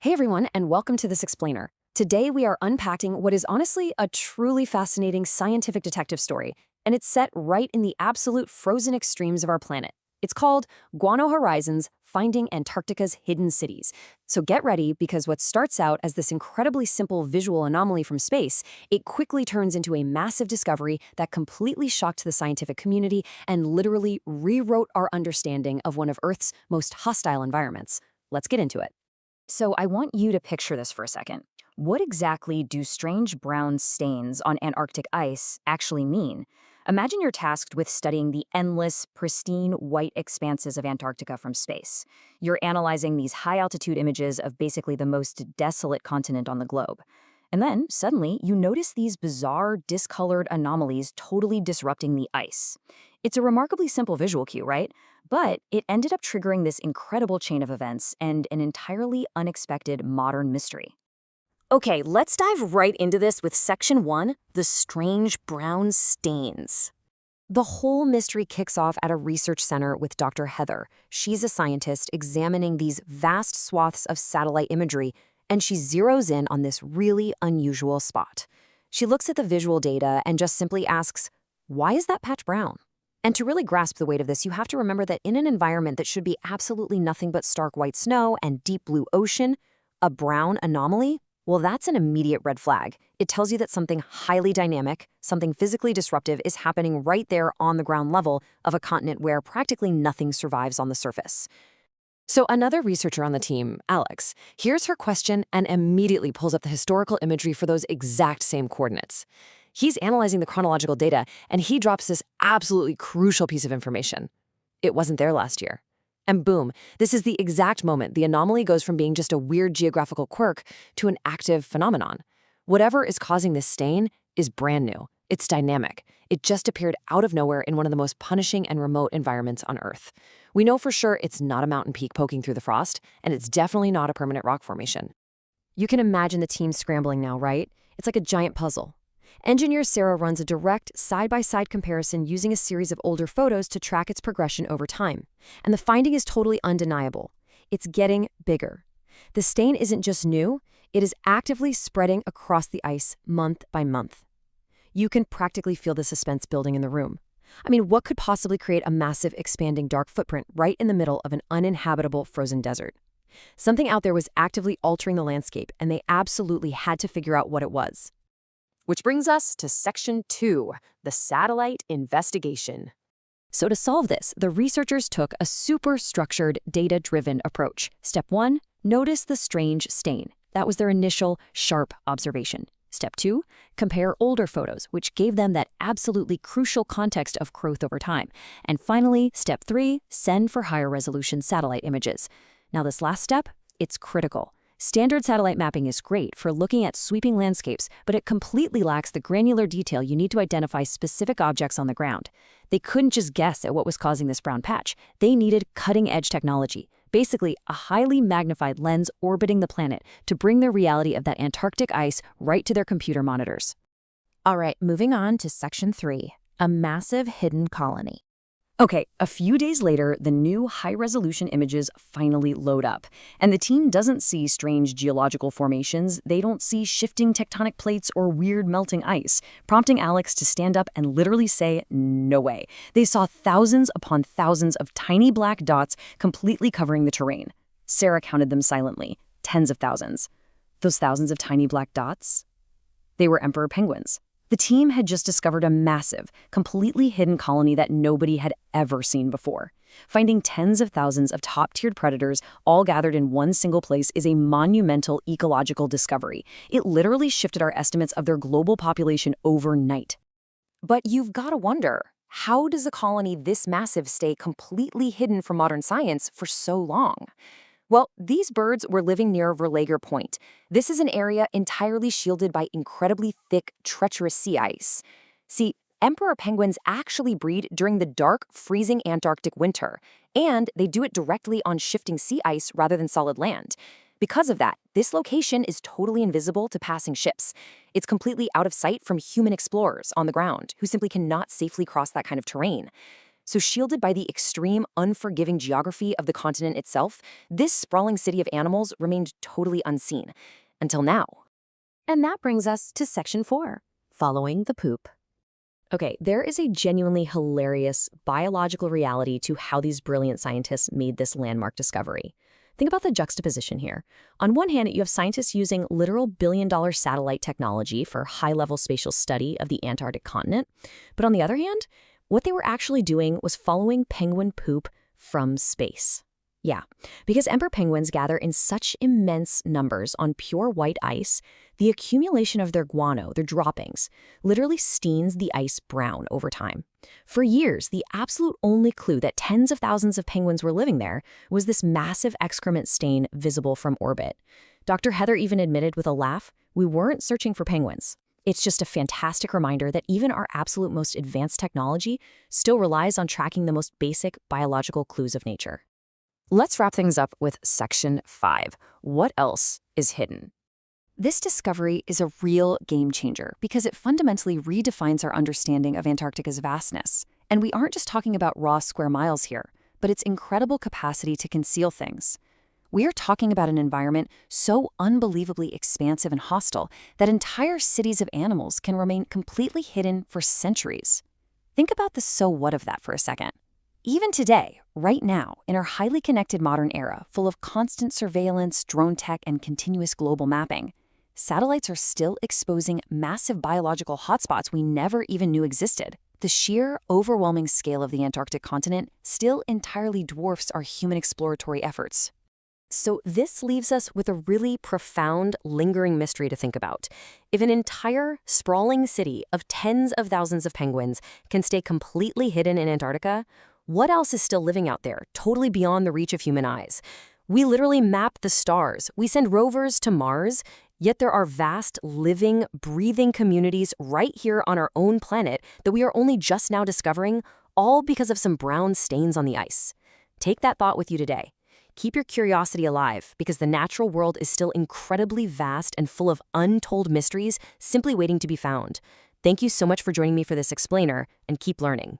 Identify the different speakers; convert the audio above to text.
Speaker 1: Hey everyone, and welcome to This Explainer. Today we are unpacking what is honestly a truly fascinating scientific detective story, and it's set right in the absolute frozen extremes of our planet. It's called Guano Horizons: Finding Antarctica's Hidden Cities. So get ready, because what starts out as this incredibly simple visual anomaly from space, it quickly turns into a massive discovery that completely shocked the scientific community and literally rewrote our understanding of one of Earth's most hostile environments. Let's get into it.
Speaker 2: So I want you to picture this for a second. What exactly do strange brown stains on Antarctic ice actually mean? Imagine you're tasked with studying the endless, pristine white expanses of Antarctica from space. You're analyzing these high-altitude images of basically the most desolate continent on the globe. And then, suddenly, you notice these bizarre, discolored anomalies totally disrupting the ice. It's a remarkably simple visual cue, right? But it ended up triggering this incredible chain of events and an entirely unexpected modern mystery.
Speaker 1: Okay, let's dive right into this with Section 1, the strange brown stains. The whole mystery kicks off at a research center with Dr. Heather. She's a scientist examining these vast swaths of satellite imagery, and she zeroes in on this really unusual spot. She looks at the visual data and just simply asks, why is that patch brown? And to really grasp the weight of this, you have to remember that in an environment that should be absolutely nothing but stark white snow and deep blue ocean, a brown anomaly, well, that's an immediate red flag. It tells you that something highly dynamic, something physically disruptive is happening right there on the ground level of a continent where practically nothing survives on the surface. So another researcher on the team, Alex, hears her question and immediately pulls up the historical imagery for those exact same coordinates. He's analyzing the chronological data, and he drops this absolutely crucial piece of information. It wasn't there last year. And boom, this is the exact moment the anomaly goes from being just a weird geographical quirk to an active phenomenon. Whatever is causing this stain is brand new. It's dynamic. It just appeared out of nowhere in one of the most punishing and remote environments on Earth. We know for sure it's not a mountain peak poking through the frost, and it's definitely not a permanent rock formation. You can imagine the team scrambling now, right? It's like a giant puzzle. Engineer Sarah runs a direct side-by-side comparison using a series of older photos to track its progression over time. And the finding is totally undeniable. It's getting bigger. The stain isn't just new, it is actively spreading across the ice month by month. You can practically feel the suspense building in the room. I mean, what could possibly create a massive, expanding dark footprint right in the middle of an uninhabitable frozen desert? Something out there was actively altering the landscape, and they absolutely had to figure out what it was. Which brings us to Section 2, the satellite investigation. So to solve this, the researchers took a super structured, data-driven approach. Step 1, notice the strange stain. That was their initial, sharp observation. Step 2, compare older photos, which gave them that absolutely crucial context of growth over time. And finally, Step 3, send for higher resolution satellite images. Now this last step, it's critical. Standard satellite mapping is great for looking at sweeping landscapes, but it completely lacks the granular detail you need to identify specific objects on the ground. They couldn't just guess at what was causing this brown patch. They needed cutting-edge technology, basically a highly magnified lens orbiting the planet to bring the reality of that Antarctic ice right to their computer monitors. All right, moving on to Section 3, a massive hidden colony. Okay, a few days later, the new high-resolution images finally load up. And the team doesn't see strange geological formations, they don't see shifting tectonic plates or weird melting ice, prompting Alex to stand up and literally say, no way. They saw thousands upon thousands of tiny black dots completely covering the terrain. Sarah counted them silently, tens of thousands. Those thousands of tiny black dots? They were emperor penguins. The team had just discovered a massive, completely hidden colony that nobody had ever seen before. Finding tens of thousands of top-tiered predators all gathered in one single place is a monumental ecological discovery. It literally shifted our estimates of their global population overnight. But you've got to wonder, how does a colony this massive stay completely hidden from modern science for so long? Well, these birds were living near Verlager Point. This is an area entirely shielded by incredibly thick, treacherous sea ice. See, emperor penguins actually breed during the dark, freezing Antarctic winter, and they do it directly on shifting sea ice rather than solid land. Because of that, this location is totally invisible to passing ships. It's completely out of sight from human explorers on the ground who simply cannot safely cross that kind of terrain. So shielded by the extreme, unforgiving geography of the continent itself, this sprawling city of animals remained totally unseen. Until now. And that brings us to Section 4, following the poop. Okay, there is a genuinely hilarious biological reality to how these brilliant scientists made this landmark discovery. Think about the juxtaposition here. On one hand, you have scientists using literal billion-dollar satellite technology for high-level spatial study of the Antarctic continent. But on the other hand, what they were actually doing was following penguin poop from space. Yeah, because emperor penguins gather in such immense numbers on pure white ice, the accumulation of their guano, their droppings, literally stains the ice brown over time. For years, the absolute only clue that tens of thousands of penguins were living there was this massive excrement stain visible from orbit. Dr. Heather even admitted with a laugh, we weren't searching for penguins. It's just a fantastic reminder that even our absolute most advanced technology still relies on tracking the most basic biological clues of nature. Let's wrap things up with Section 5. What else is hidden? This discovery is a real game changer because it fundamentally redefines our understanding of Antarctica's vastness. And we aren't just talking about raw square miles here, but its incredible capacity to conceal things. We are talking about an environment so unbelievably expansive and hostile that entire cities of animals can remain completely hidden for centuries. Think about the so what of that for a second. Even today, right now, in our highly connected modern era, full of constant surveillance, drone tech, and continuous global mapping, satellites are still exposing massive biological hotspots we never even knew existed. The sheer, overwhelming scale of the Antarctic continent still entirely dwarfs our human exploratory efforts. So this leaves us with a really profound, lingering mystery to think about. If an entire, sprawling city of tens of thousands of penguins can stay completely hidden in Antarctica, what else is still living out there, totally beyond the reach of human eyes? We literally map the stars. We send rovers to Mars, yet there are vast, living, breathing communities right here on our own planet that we are only just now discovering, all because of some brown stains on the ice. Take that thought with you today. Keep your curiosity alive, because the natural world is still incredibly vast and full of untold mysteries simply waiting to be found. Thank you so much for joining me for this explainer, and keep learning.